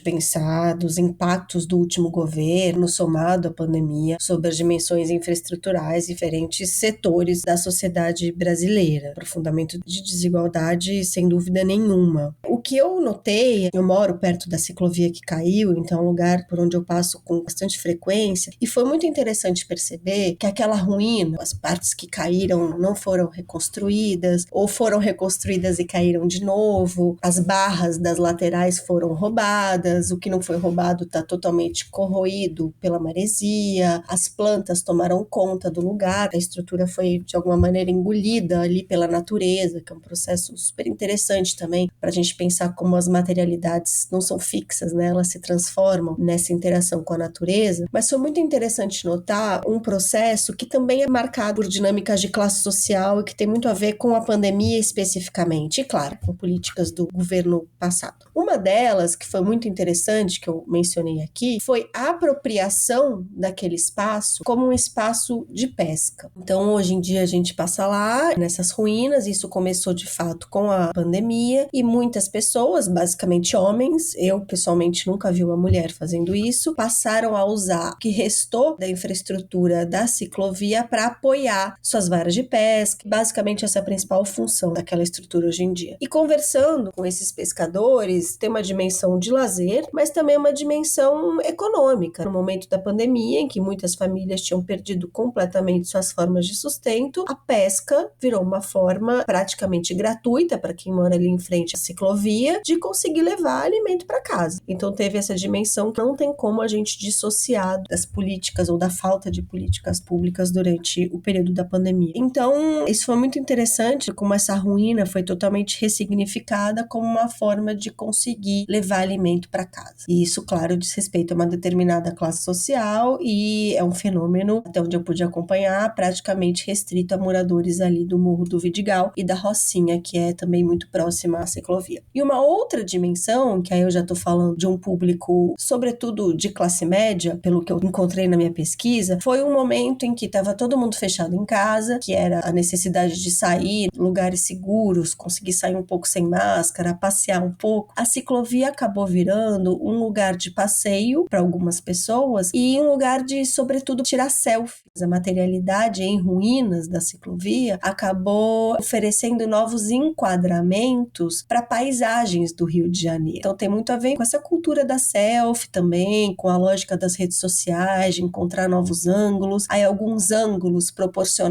pensar dos impactos do último governo somado à pandemia sobre as dimensões infraestruturais de diferentes setores da sociedade brasileira. Aprofundamento de desigualdade, sem dúvida nenhuma. O que eu notei, eu moro perto da ciclovia que caiu, então é um lugar por onde eu passo com bastante frequência, e foi muito interessante perceber que aquela ruína, as partes que caíram não foram reconstruídas, ou foram reconstruídas e caíram de novo, as barras das laterais foram roubadas, o que não foi roubado está totalmente corroído pela maresia, as plantas tomaram conta do lugar, a estrutura foi de alguma maneira engolida ali pela natureza, que é um processo super interessante também para a gente pensar como as materialidades não são fixas, né? Elas se transformam nessa interação com a natureza, mas foi muito interessante notar um processo que também é marcado por dinâmicas de classe social e que tem muito a ver com a pandemia especificamente, e claro, com políticas do governo passado. Uma delas, que foi muito interessante, que eu mencionei aqui, foi a apropriação daquele espaço como um espaço de pesca. Então, hoje em dia, a gente passa lá, nessas ruínas, isso começou de fato com a pandemia, e muitas pessoas, basicamente homens, eu pessoalmente nunca vi uma mulher fazendo isso, passaram a usar o que restou da infraestrutura da ciclovia para apoiar suas varas de pesca. Basicamente, essa é a principal função daquela estrutura hoje em dia. E conversando com esses pescadores, tem uma dimensão de lazer, mas também uma dimensão econômica. No momento da pandemia, em que muitas famílias tinham perdido completamente suas formas de sustento, a pesca virou uma forma praticamente gratuita para quem mora ali em frente à ciclovia de conseguir levar alimento para casa. Então teve essa dimensão que não tem como a gente dissociar das políticas ou da falta de políticas públicas durante o período da pandemia. Então, isso foi muito interessante, como essa ruína foi totalmente ressignificada como uma forma de conseguir levar alimento para casa. E isso, claro, diz respeito a uma determinada classe social e é um fenômeno, até onde eu pude acompanhar, praticamente restrito a moradores ali do Morro do Vidigal e da Rocinha, que é também muito próxima à ciclovia. E uma outra dimensão, que aí eu já estou falando de um público, sobretudo de classe média, pelo que eu encontrei na minha pesquisa, foi um momento em que estava todo mundo fechado em casa, que era a necessidade de sair, lugares seguros, conseguir sair um pouco sem máscara, passear um pouco. A ciclovia acabou virando um lugar de passeio para algumas pessoas e um lugar de, sobretudo, tirar selfies. A materialidade em ruínas da ciclovia acabou oferecendo novos enquadramentos para paisagens do Rio de Janeiro. Então tem muito a ver com essa cultura da selfie também, com a lógica das redes sociais, de encontrar novos ângulos. Aí alguns ângulos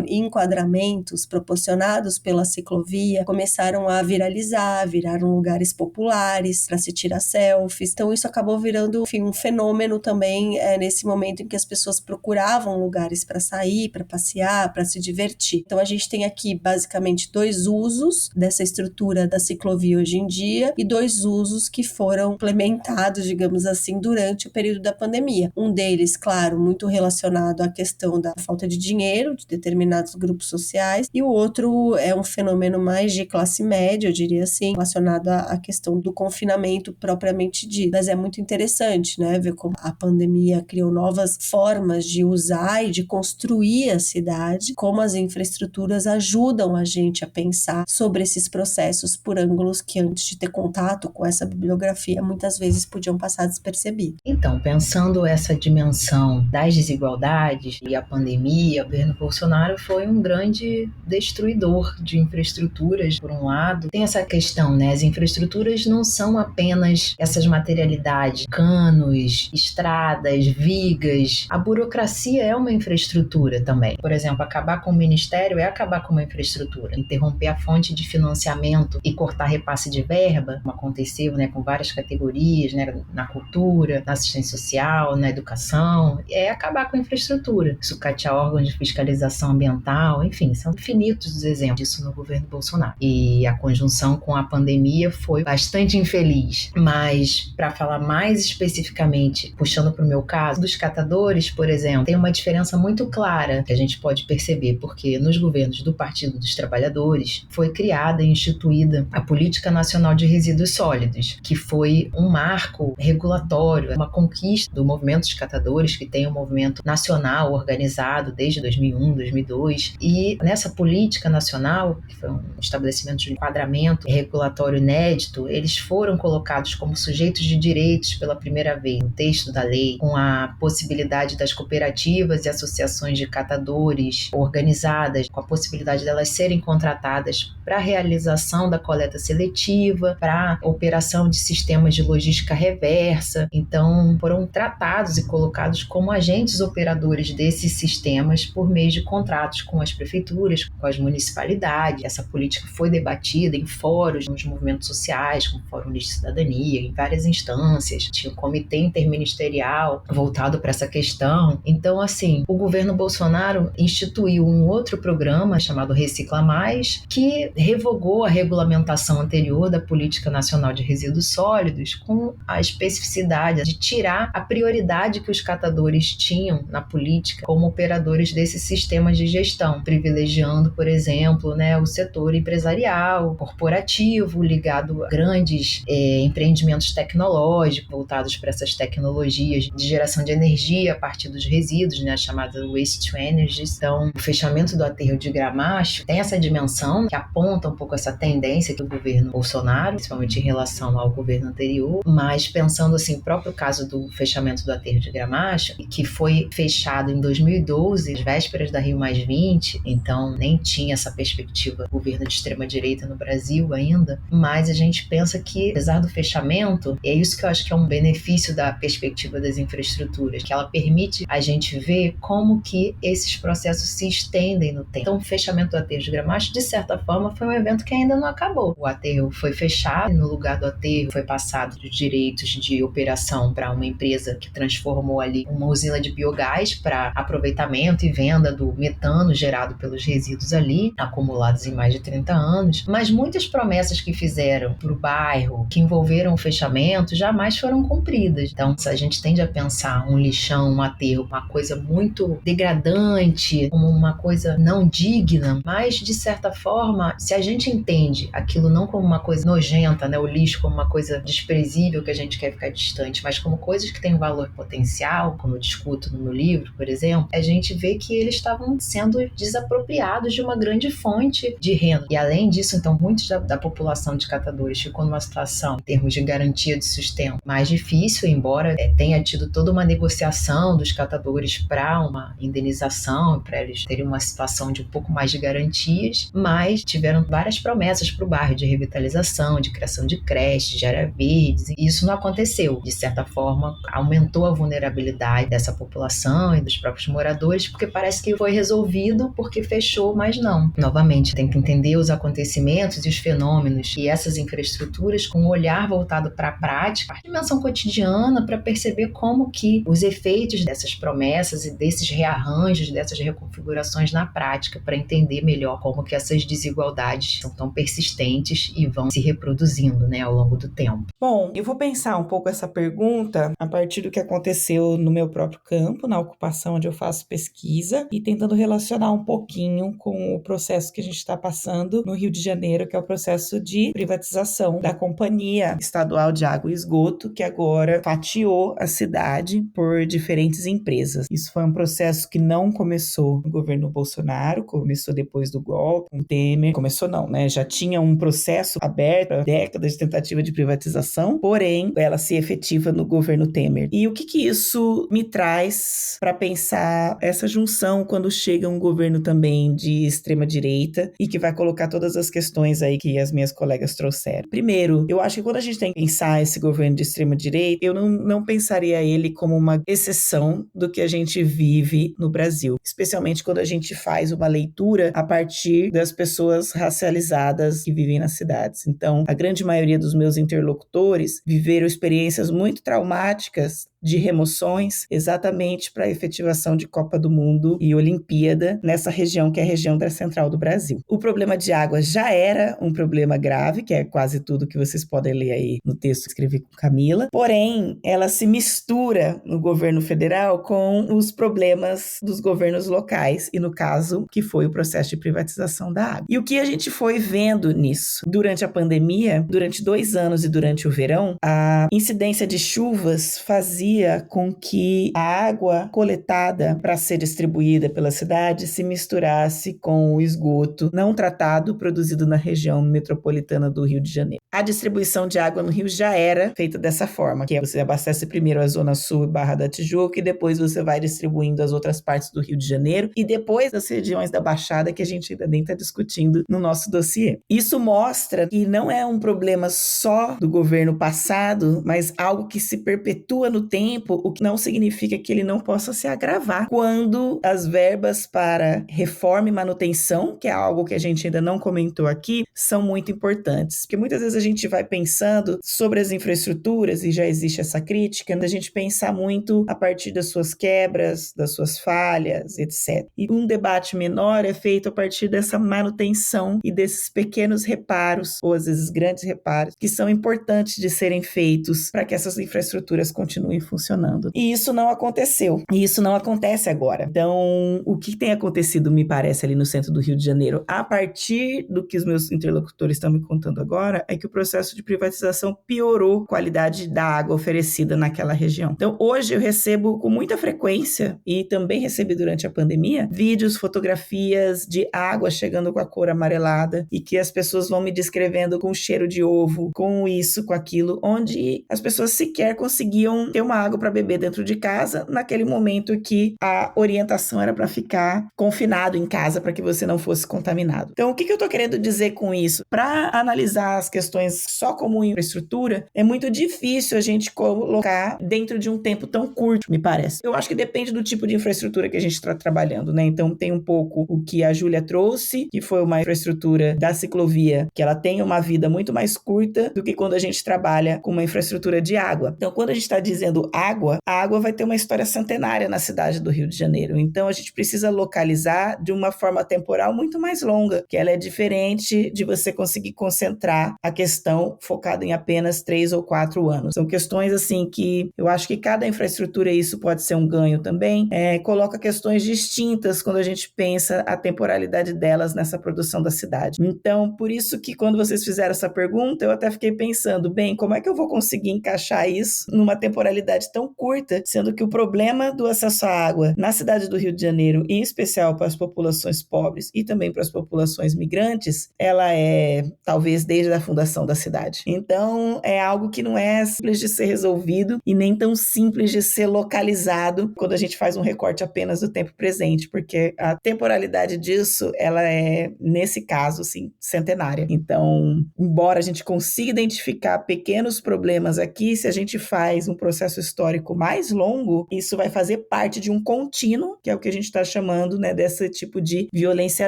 enquadramentos proporcionados pela ciclovia começaram a viralizar, viraram lugares populares para se tirar selfies. Então isso acabou virando, enfim, um fenômeno também nesse momento em que as pessoas procuravam lugares para sair, para passear, para se divertir. Então a gente tem aqui basicamente dois usos dessa estrutura da ciclovia hoje em dia e dois usos que foram implementados, digamos assim, durante o período da pandemia. Um deles, claro, muito relacionado à questão da falta de dinheiro de determinados grupos sociais, e o outro é um fenômeno mais de classe média, eu diria assim, relacionado à questão do confinamento propriamente dito. Mas é muito interessante, né, ver como a pandemia criou novas formas de usar e de construir a cidade, como as infraestruturas ajudam a gente a pensar sobre esses processos por ângulos que antes de ter contato com essa bibliografia muitas vezes podiam passar despercebidos. Então, pensando essa dimensão das desigualdades e a pandemia, o governo Bolsonaro foi um grande destruidor de infraestruturas, por um lado. Tem essa questão, né? As infraestruturas não são apenas essas materialidades, canos, estradas, vigas. A burocracia é uma infraestrutura também. Por exemplo, acabar com o ministério é acabar com uma infraestrutura. Interromper a fonte de financiamento e cortar repasse de verba, como aconteceu, né, com várias categorias, né, na cultura, na assistência social, na educação, é acabar com a infraestrutura. Sucatear órgãos de fiscalização ambiental, enfim, são infinitos os exemplos disso no governo Bolsonaro. E a conjunção junção com a pandemia foi bastante infeliz. Mas, para falar mais especificamente, puxando para o meu caso, dos catadores, por exemplo, tem uma diferença muito clara que a gente pode perceber, porque nos governos do Partido dos Trabalhadores foi criada e instituída a Política Nacional de Resíduos Sólidos, que foi um marco regulatório, uma conquista do movimento dos catadores, que tem um movimento nacional organizado desde 2001, 2002, e nessa política nacional, que foi um estabelecimento de enquadramento regulatório inédito, eles foram colocados como sujeitos de direitos pela primeira vez no texto da lei, com a possibilidade das cooperativas e associações de catadores organizadas, com a possibilidade delas serem contratadas para a realização da coleta seletiva, para a operação de sistemas de logística reversa. Então, foram tratados e colocados como agentes operadores desses sistemas por meio de contratos com as prefeituras, com as municipalidades. Essa política foi debatida em fóruns, nos movimentos sociais, como o Fórum de Cidadania, em várias instâncias. Tinha um comitê interministerial voltado para essa questão. Então, assim, o governo Bolsonaro instituiu um outro programa chamado Recicla Mais, que revogou a regulamentação anterior da Política Nacional de Resíduos Sólidos, com a especificidade de tirar a prioridade que os catadores tinham na política como operadores desses sistemas de gestão, privilegiando, por exemplo, o setor empresarial, corporativo, ligado a grandes empreendimentos tecnológicos, voltados para essas tecnologias de geração de energia a partir dos resíduos, chamada Waste to Energy. Então, o fechamento do aterro de Gramacho tem essa dimensão que aponta um pouco essa tendência do governo Bolsonaro, principalmente em relação ao governo anterior, mas pensando assim, o próprio caso do fechamento do aterro de Gramacho, que foi fechado em 2012, às vésperas da Rio+20, então nem tinha essa perspectiva do governo de extrema-direita no Brasil ainda, mas a gente pensa que, apesar do fechamento, é isso que eu acho que é um benefício da perspectiva das infraestruturas, que ela permite a gente ver como que esses processos se estendem no tempo. Então, o fechamento do aterro de Gramacho, de certa forma, foi um evento que ainda não acabou. O aterro foi fechado, e no lugar do aterro foi passado os direitos de operação para uma empresa que transformou ali uma usina de biogás para aproveitamento e venda do metano gerado pelos resíduos ali, acumulados em mais de 30 anos. Mas muitas promessas que fizeram para o bairro, que envolveram o fechamento, jamais foram cumpridas. Então, se a gente tende a pensar um lixão, um aterro, uma coisa muito degradante, como uma coisa não digna, mas, de certa forma, se a gente entende aquilo não como uma coisa nojenta, o lixo como uma coisa desprezível que a gente quer ficar distante, mas como coisas que têm um valor potencial, como eu discuto no meu livro, por exemplo, a gente vê que eles estavam sendo desapropriados de uma grande fonte de renda. E, além disso, então, muitos da população de catadores ficou numa situação, em termos de garantia de sustento, mais difícil, embora tenha tido toda uma negociação dos catadores para uma indenização, para eles terem uma situação de um pouco mais de garantias, mas tiveram várias promessas para o bairro de revitalização, de criação de creches, de áreas verdes, e isso não aconteceu. De certa forma, aumentou a vulnerabilidade dessa população e dos próprios moradores, porque parece que foi resolvido porque fechou, mas não. Novamente, tem que entender os acontecimentos e os fenômenos e essas infraestruturas com um olhar voltado para a prática, a dimensão cotidiana, para perceber como que os efeitos dessas promessas e desses rearranjos, dessas reconfigurações na prática, para entender melhor como que essas desigualdades são tão persistentes e vão se reproduzindo, ao longo do tempo. Bom, eu vou pensar um pouco essa pergunta a partir do que aconteceu no meu próprio campo, na ocupação onde eu faço pesquisa, e tentando relacionar um pouquinho com o processo que a gente está passando no Rio de Janeiro, que é o processo de privatização da Companhia Estadual de Água e Esgoto, que agora fatiou a cidade por diferentes empresas. Isso foi um processo que não começou no governo Bolsonaro, começou depois do golpe, o Temer, começou não, já tinha um processo aberto há décadas de tentativa de privatização, porém, ela se efetiva no governo Temer. E o que isso me traz para pensar essa junção quando chega um governo também de extrema-direita e que vai colocar todas as questões aí que as minhas colegas trouxeram. Primeiro, eu acho que quando a gente tem que pensar esse governo de extrema-direita, eu não pensaria ele como uma exceção do que a gente vive no Brasil, especialmente quando a gente faz uma leitura a partir das pessoas racializadas que vivem nas cidades. Então, a grande maioria dos meus interlocutores viveram experiências muito traumáticas de remoções, exatamente para a efetivação de Copa do Mundo e Olimpíada nessa região que é a região da central do Brasil. O problema de água já era um problema grave, que é quase tudo que vocês podem ler aí no texto que escrevi com Camila, porém ela se mistura no governo federal com os problemas dos governos locais e no caso que foi o processo de privatização da água. E o que a gente foi vendo nisso? Durante a pandemia, durante 2 anos e durante o verão, a incidência de chuvas fazia com que a água coletada para ser distribuída pela cidade se misturasse com o esgoto não tratado produzido na região metropolitana do Rio de Janeiro. A distribuição de água no Rio já era feita dessa forma, que é você abastece primeiro a Zona Sul e Barra da Tijuca e depois você vai distribuindo as outras partes do Rio de Janeiro e depois das regiões da Baixada, que a gente ainda nem está discutindo no nosso dossiê. Isso mostra que não é um problema só do governo passado, mas algo que se perpetua no tempo, o que não significa que ele não possa se agravar quando as verbas para reforma e manutenção, que é algo que a gente ainda não comentou aqui, são muito importantes. Porque muitas vezes a gente vai pensando sobre as infraestruturas, e já existe essa crítica, da gente pensar muito a partir das suas quebras, das suas falhas, etc. E um debate menor é feito a partir dessa manutenção e desses pequenos reparos, ou às vezes grandes reparos, que são importantes de serem feitos para que essas infraestruturas continuem funcionando. E isso não aconteceu. E isso não acontece agora. Então, o que tem acontecido, me parece, ali no centro do Rio de Janeiro, a partir do que os meus interlocutores estão me contando agora, é que o processo de privatização piorou a qualidade da água oferecida naquela região. Então, hoje eu recebo com muita frequência, e também recebi durante a pandemia, vídeos, fotografias de água chegando com a cor amarelada e que as pessoas vão me descrevendo com cheiro de ovo, com isso, com aquilo, onde as pessoas sequer conseguiam ter uma água para beber dentro de casa naquele momento que a orientação era para ficar confinado em casa para que você não fosse contaminado. Então, o que eu estou querendo dizer com isso? Para analisar as questões só como infraestrutura, é muito difícil a gente colocar dentro de um tempo tão curto, me parece. Eu acho que depende do tipo de infraestrutura que a gente está trabalhando, né? Então, tem um pouco o que a Júlia trouxe, que foi uma infraestrutura da ciclovia, que ela tem uma vida muito mais curta do que quando a gente trabalha com uma infraestrutura de água. Então, quando a gente está dizendo água, a água vai ter uma história centenária na cidade do Rio de Janeiro. Então, a gente precisa localizar de uma forma temporal muito mais longa, que ela é diferente de você conseguir concentrar a questão focada em apenas 3 ou 4 anos. São questões, assim, que eu acho que cada infraestrutura, isso pode ser um ganho também, coloca questões distintas quando a gente pensa a temporalidade delas nessa produção da cidade. Então, por isso que quando vocês fizeram essa pergunta, eu até fiquei pensando, bem, como é que eu vou conseguir encaixar isso numa temporalidade tão curta, sendo que o problema do acesso à água na cidade do Rio de Janeiro, em especial para as populações pobres e também para as populações migrantes, ela é, talvez, desde a fundação da cidade. Então, é algo que não é simples de ser resolvido e nem tão simples de ser localizado quando a gente faz um recorte apenas do tempo presente, porque a temporalidade disso, ela é, nesse caso, assim, centenária. Então, embora a gente consiga identificar pequenos problemas aqui, se a gente faz um processo histórico mais longo, isso vai fazer parte de um contínuo, que é o que a gente está chamando, né, desse tipo de violência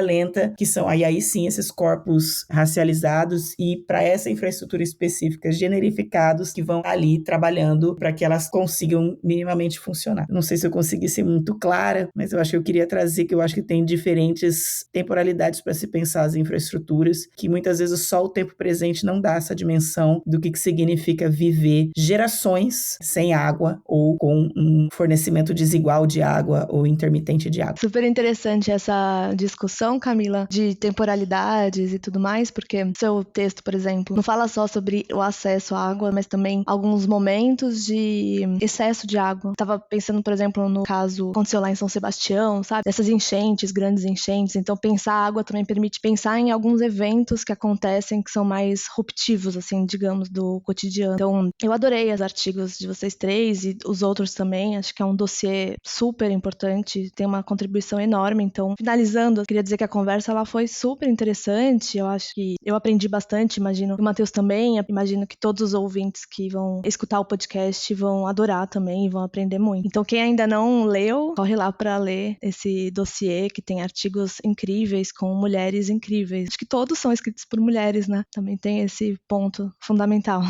lenta, que são aí sim esses corpos racializados e para essa infraestrutura específica generificados que vão ali trabalhando para que elas consigam minimamente funcionar. Não sei se eu consegui ser muito clara, mas eu acho que eu queria trazer que eu acho que tem diferentes temporalidades para se pensar as infraestruturas, que muitas vezes só o tempo presente não dá essa dimensão do que significa viver gerações sem água ou com um fornecimento desigual de água ou intermitente de água. Super interessante essa discussão, Camila, de temporalidades e tudo mais, porque seu texto, por exemplo, não fala só sobre o acesso à água, mas também alguns momentos de excesso de água. Tava pensando, por exemplo, no caso que aconteceu lá em São Sebastião, sabe? Essas enchentes, grandes enchentes. Então, pensar a água também permite pensar em alguns eventos que acontecem que são mais ruptivos, assim, digamos, do cotidiano. Então, eu adorei os artigos de vocês três e os outros também. Acho que é um dossiê super importante, tem uma contribuição enorme. Então, finalizando, eu queria dizer que a conversa ela foi super interessante. Eu acho que eu aprendi bastante, imagino o Matheus também, imagino que todos os ouvintes que vão escutar o podcast vão adorar também e vão aprender muito. Então, quem ainda não leu, corre lá para ler esse dossiê que tem artigos incríveis com mulheres incríveis. Acho que todos são escritos por mulheres, né? Também tem esse ponto fundamental.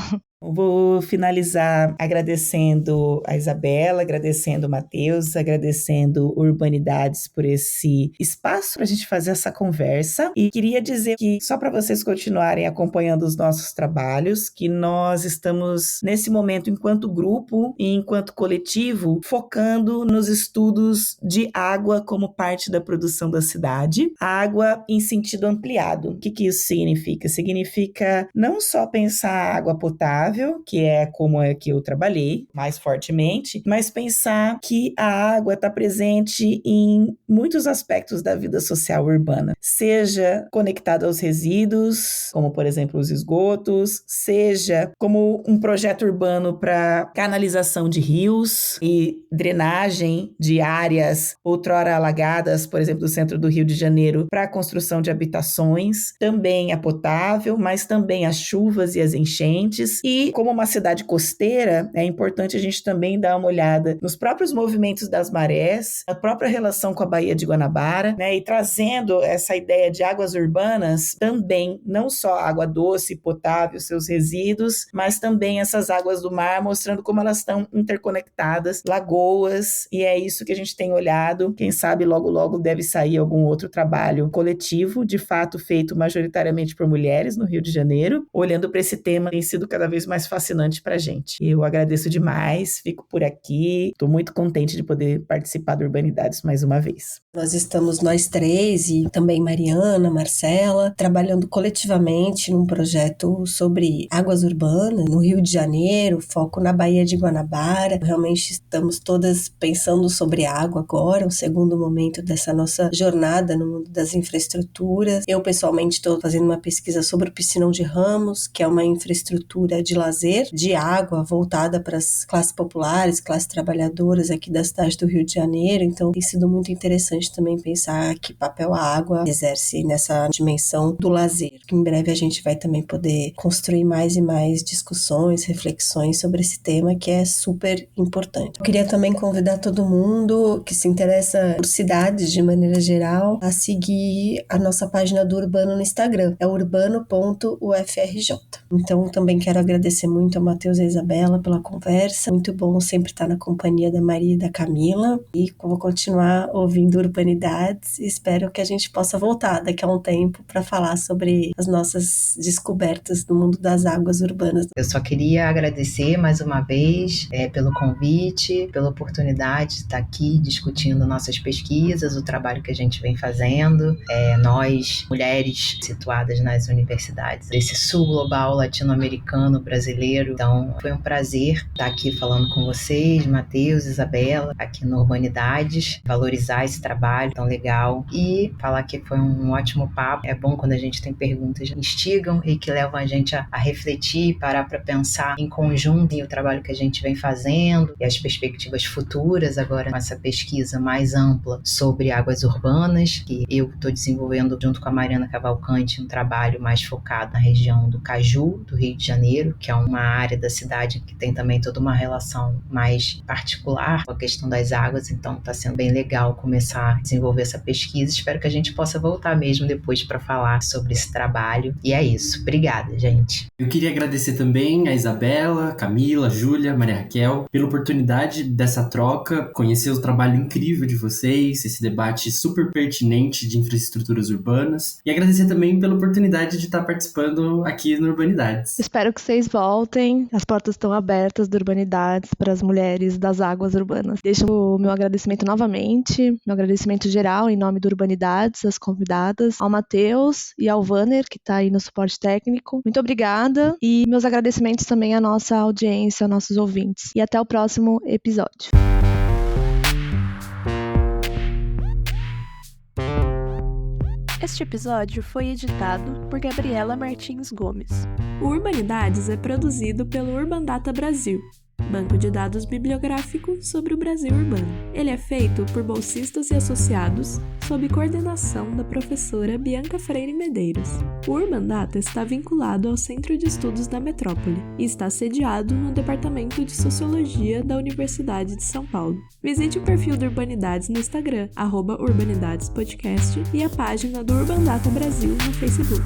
Vou finalizar agradecendo a Isabela, agradecendo o Matheus, agradecendo Urbanidades por esse espaço para a gente fazer essa conversa. E queria dizer que, só para vocês continuarem acompanhando os nossos trabalhos, que nós estamos, nesse momento, enquanto grupo e enquanto coletivo, focando nos estudos de água como parte da produção da cidade. Água em sentido ampliado. O que isso significa? Significa não só pensar a água potável, que é como é que eu trabalhei mais fortemente, mas pensar que a água está presente em muitos aspectos da vida social urbana, seja conectada aos resíduos, como por exemplo os esgotos, seja como um projeto urbano para canalização de rios e drenagem de áreas outrora alagadas, por exemplo, do centro do Rio de Janeiro, para a construção de habitações, também a potável, mas também as chuvas e as enchentes. E como uma cidade costeira, é importante a gente também dar uma olhada nos próprios movimentos das marés, a própria relação com a Baía de Guanabara, né? E trazendo essa ideia de águas urbanas também, não só água doce, potável, seus resíduos, mas também essas águas do mar, mostrando como elas estão interconectadas, lagoas, e é isso que a gente tem olhado. Quem sabe logo logo deve sair algum outro trabalho coletivo, de fato feito majoritariamente por mulheres no Rio de Janeiro, olhando para esse tema, tem sido cada vez mais fascinante para a gente. Eu agradeço demais, fico por aqui, estou muito contente de poder participar do Urbanidades mais uma vez. Nós estamos nós três e também Mariana, Marcela, trabalhando coletivamente num projeto sobre águas urbanas no Rio de Janeiro, foco na Baía de Guanabara. Realmente estamos todas pensando sobre água agora, o segundo momento dessa nossa jornada no mundo das infraestruturas. Eu pessoalmente estou fazendo uma pesquisa sobre o Piscinão de Ramos, que é uma infraestrutura de lazer, de água, voltada para as classes populares, classes trabalhadoras aqui da cidade do Rio de Janeiro. Então tem sido muito interessante também pensar que papel a água exerce nessa dimensão do lazer. Em breve a gente vai também poder construir mais e mais discussões, reflexões sobre esse tema que é super importante. Eu queria também convidar todo mundo que se interessa por cidades de maneira geral a seguir a nossa página do Urbano no Instagram, é urbano.ufrj. Então também quero agradecer muito ao Matheus e a Isabela pela conversa, muito bom sempre estar na companhia da Maria e da Camila, e vou continuar ouvindo Urbanidades e espero que a gente possa voltar daqui a um tempo para falar sobre as nossas descobertas do mundo das águas urbanas. Eu só queria agradecer mais uma vez pelo convite, pela oportunidade de estar aqui discutindo nossas pesquisas, o trabalho que a gente vem fazendo, nós, mulheres situadas nas universidades desse sul global, latino-americano, brasileiro. Então, foi um prazer estar aqui falando com vocês, Matheus, Isabela, aqui no Urbanidades, valorizar esse trabalho tão legal e falar que foi um ótimo papo. É bom quando a gente tem perguntas que instigam e que levam a gente a refletir, parar para pensar em conjunto em o trabalho que a gente vem fazendo e as perspectivas futuras agora com essa pesquisa mais ampla sobre águas urbanas, que eu estou desenvolvendo junto com a Mariana Cavalcante um trabalho mais focado na região do Caju, do Rio de Janeiro, que é uma área da cidade que tem também toda uma relação mais particular com a questão das águas, então está sendo bem legal começar a desenvolver essa pesquisa. Espero que a gente possa voltar mesmo depois para falar sobre esse trabalho. E é isso. Obrigada, gente. Eu queria agradecer também a Isabela, Camila, Júlia, Maria Raquel, pela oportunidade dessa troca, conhecer o trabalho incrível de vocês, esse debate super pertinente de infraestruturas urbanas, e agradecer também pela oportunidade de estar participando aqui no Urbanidades. Espero que vocês voltem. As portas estão abertas do Urbanidades para as mulheres das águas urbanas. Deixo o meu agradecimento novamente, meu agradecimento geral em nome do Urbanidades, as convidadas, ao Matheus e ao Vanner, que está aí no suporte técnico. Muito obrigada e meus agradecimentos também à nossa audiência, aos nossos ouvintes. E até o próximo episódio. Este episódio foi editado por Gabriela Martins Gomes. O Urbanidades é produzido pelo Urbandata Brasil, banco de dados bibliográfico sobre o Brasil urbano. Ele é feito por bolsistas e associados, sob coordenação da professora Bianca Freire Medeiros. O Urbandata está vinculado ao Centro de Estudos da Metrópole e está sediado no Departamento de Sociologia da Universidade de São Paulo. Visite o perfil do Urbanidades no Instagram, @urbanidadespodcast, e a página do Urbandata Brasil no Facebook.